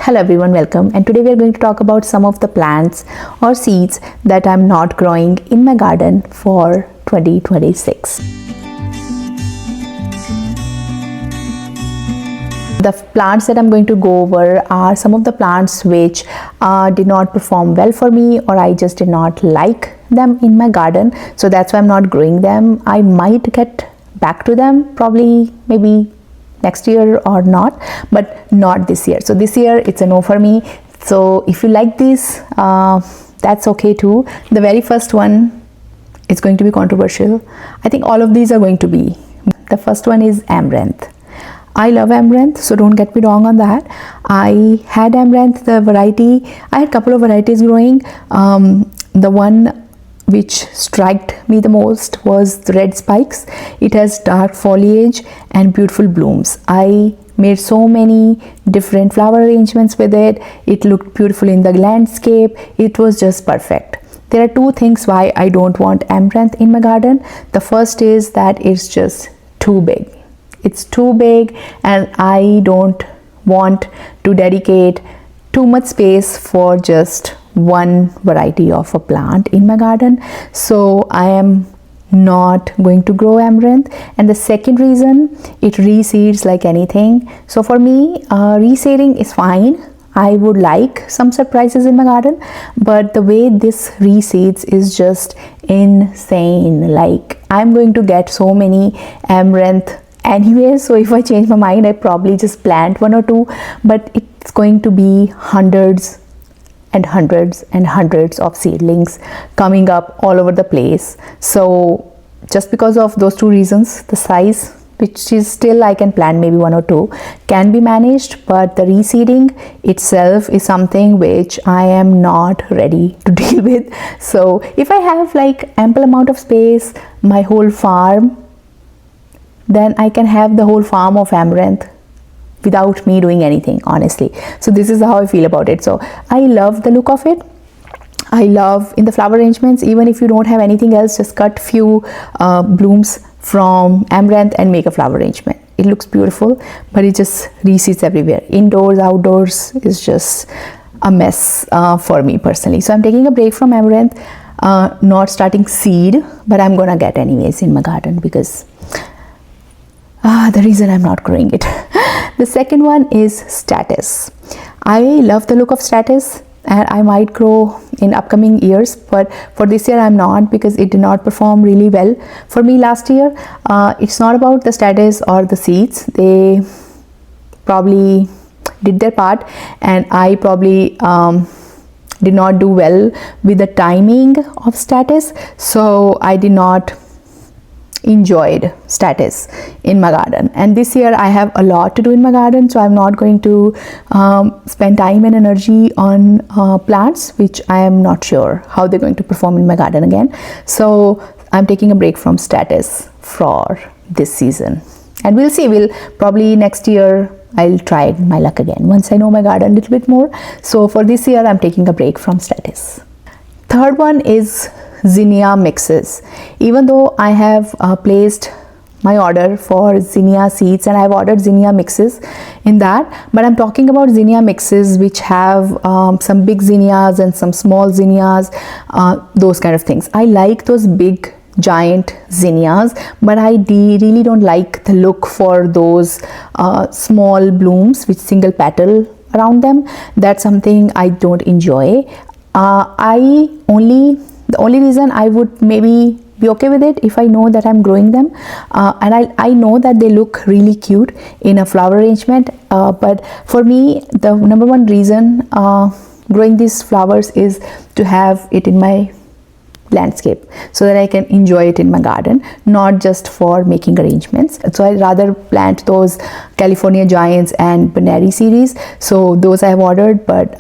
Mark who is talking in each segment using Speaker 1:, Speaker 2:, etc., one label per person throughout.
Speaker 1: Hello everyone, welcome, and today we are going to talk about some of the plants or seeds that I'm not growing in my garden for 2026. The plants that I'm going to go over are some of the plants which did not perform well for me, or I just did not like them in my garden, so that's why I'm not growing them. I might get back to them probably maybe next year or not, but not this year. So this year it's a no for me. So if you like this, that's okay too. The very first one is going to be controversial. I think all of these are going to be. The first one is amaranth. I love amaranth, so don't get me wrong on that. I had amaranth, the variety, I had a couple of varieties growing. The one which struck me the most was the red spikes. It has dark foliage and beautiful blooms. I made so many different flower arrangements with it. It looked beautiful in the landscape. It was just perfect. There are two things why I don't want amaranth in my garden. The first is that it's just too big. It's too big, and I don't want to dedicate too much space for just one variety of a plant in my garden. So I am not going to grow amaranth. And the second reason, it reseeds like anything. So for me, reseeding is fine. I would like some surprises in my garden, but the way this reseeds is just insane. Like, I'm going to get so many amaranth anyway, so if I change my mind, I probably just plant one or two, but it's going to be hundreds and hundreds and hundreds of seedlings coming up all over the place. So just because of those two reasons, the size, which is still I can plant maybe one or two, can be managed, but the reseeding itself is something which I am not ready to deal with. So if I have like ample amount of space, my whole farm, then I can have the whole farm of amaranth without me doing anything, honestly. So this is how I feel about it. So I love the look of it. I love in the flower arrangements, even if you don't have anything else, just cut few blooms from amaranth and make a flower arrangement. It looks beautiful, but it just reseeds everywhere. Indoors, outdoors is just a mess for me personally. So I'm taking a break from amaranth, not starting seed, but I'm gonna get anyways in my garden because the reason I'm not growing it. The second one is statice. I love the look of statice, and I might grow in upcoming years, but for this year I'm not, because it did not perform really well for me last year. It's not about the statice or the seeds. They probably did their part, and I probably did not do well with the timing of statice, so I did not enjoyed statice in my garden. And this year I have a lot to do in my garden, so I'm not going to spend time and energy on plants which I am not sure how they're going to perform in my garden again. So I'm taking a break from statice for this season, and we'll see. We'll probably next year I'll try my luck again once I know my garden a little bit more. So for this year I'm taking a break from statice. Third one is zinnia mixes. Even though I have placed my order for zinnia seeds, and I've ordered zinnia mixes in that, but I'm talking about zinnia mixes which have some big zinnias and some small zinnias, those kind of things. I like those big giant zinnias, but I really don't like the look for those small blooms with single petal around them. That's something I don't enjoy. The only reason I would maybe be okay with it if I know that I'm growing them, and I know that they look really cute in a flower arrangement, but for me the number one reason growing these flowers is to have it in my landscape so that I can enjoy it in my garden, not just for making arrangements. So I rather plant those California Giants and Baneri series. So those I have ordered, but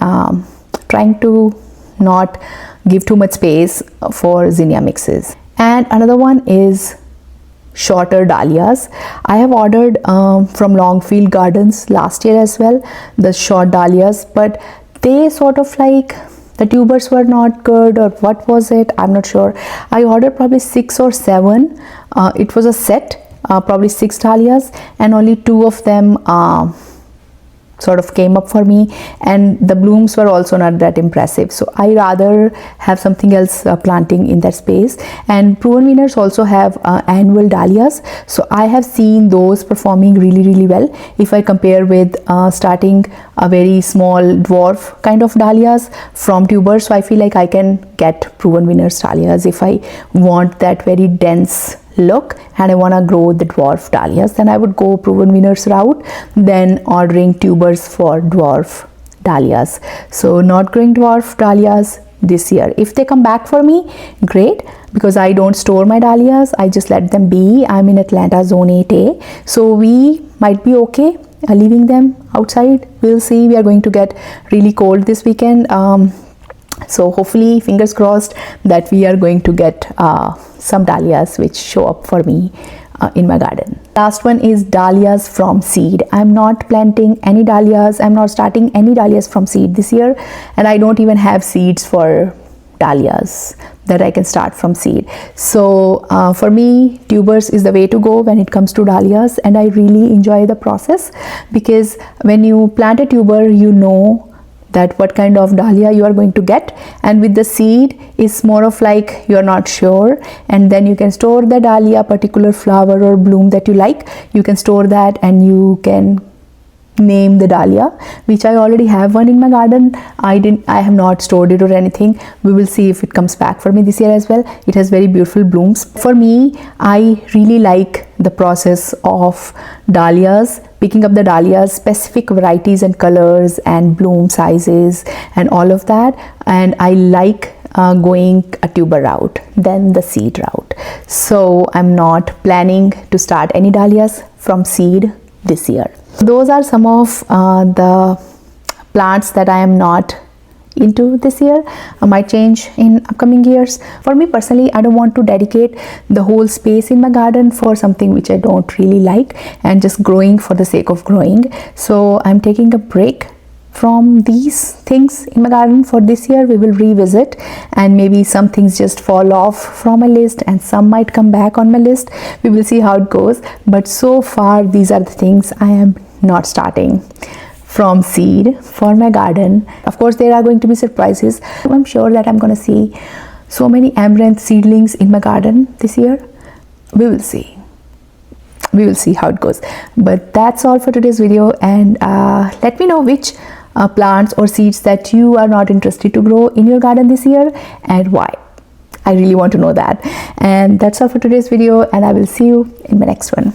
Speaker 1: trying to not give too much space for zinnia mixes. And another one is shorter dahlias. I have ordered from Longfield Gardens last year as well, the short dahlias, but they sort of like, the tubers were not good, or what was it, I'm not sure. I ordered probably 6 or 7. It was a set, probably 6 dahlias, and only 2 of them sort of came up for me, and the blooms were also not that impressive, so I rather have something else planting in that space. And proven winners also have annual dahlias, so I have seen those performing really well if I compare with starting a very small dwarf kind of dahlias from tubers. So I feel like I can get proven winners dahlias if I want that very dense look and I want to grow the dwarf dahlias, then I would go proven winners route than ordering tubers for dwarf dahlias. So not growing dwarf dahlias this year. If they come back for me, great, because I don't store my dahlias, I just let them be. I'm in Atlanta zone 8A, so we might be okay leaving them outside. We'll see. We are going to get really cold this weekend, so hopefully, fingers crossed, that we are going to get some dahlias which show up for me in my garden. Last one is dahlias from seed. I'm not planting any dahlias. I'm not starting any dahlias from seed this year, and I don't even have seeds for dahlias that I can start from seed. So for me, tubers is the way to go when it comes to dahlias, and I really enjoy the process, because when you plant a tuber, you know that what kind of dahlia you are going to get, and with the seed is more of like you're not sure, and then you can store the dahlia, particular flower or bloom that you like, you can store that and you can name the dahlia, which I already have one in my garden. I have not stored it or anything. We will see if it comes back for me this year as well. It has very beautiful blooms. For me, I really like the process of dahlias, picking up the dahlias, specific varieties and colors and bloom sizes and all of that, and I like going a tuber route than the seed route. So I'm not planning to start any dahlias from seed this year. Those are some of the plants that I am not into this year. Might change in upcoming years. For me personally, I don't want to dedicate the whole space in my garden for something which I don't really like and just growing for the sake of growing. So I'm taking a break from these things in my garden for this year. We will revisit, and maybe some things just fall off from my list and some might come back on my list. We will see how it goes, but so far these are the things I am not starting from seed for my garden. Of course, there are going to be surprises. I'm sure that I'm going to see so many amaranth seedlings in my garden this year. We will see. We will see how it goes. But that's all for today's video, and let me know which plants or seeds that you are not interested to grow in your garden this year and why. I really want to know that. And that's all for today's video, and I will see you in my next one.